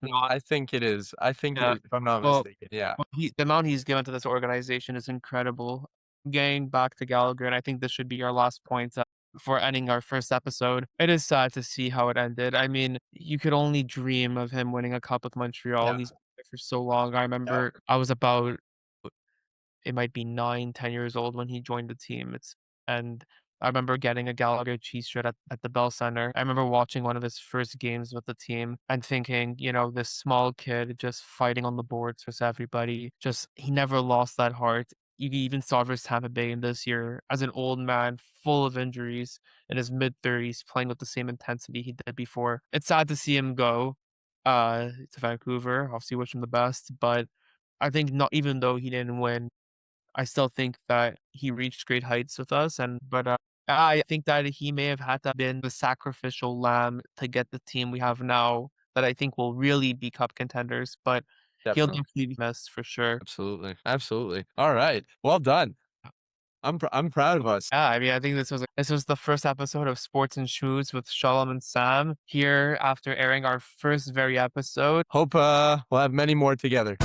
Not, I think it is. I think it yeah. is, if I'm not Well, mistaken. Yeah. the amount he's given to this organization is incredible. Getting back to Gallagher, and I think this should be our last point before ending our first episode. It is sad to see how it ended. I mean, you could only dream of him winning a cup with Montreal. Yeah. He's been there for so long. I Yeah. remember I was about it might be 9, 10 years old when he joined the team. And I remember getting a Gallagher cheese shirt at the Bell Center. I remember watching one of his first games with the team and thinking, this small kid just fighting on the boards for everybody. Just he never lost that heart. You even saw versus Tampa Bay in this year as an old man, full of injuries in his mid-30s, playing with the same intensity he did before. It's sad to see him go to Vancouver. Obviously, wish him the best, but I think not even though he didn't win, I still think that he reached great heights with us, but I think that he may have had to have been the sacrificial lamb to get the team we have now that I think will really be cup contenders, but he'll Definitely. definitely be missed for sure. Absolutely. Absolutely. All right. Well done. I'm proud of us. Yeah, I mean, I think this was the first episode of Sports and Shoes with Shalom and Sam here after airing our first very episode. Hope we'll have many more together.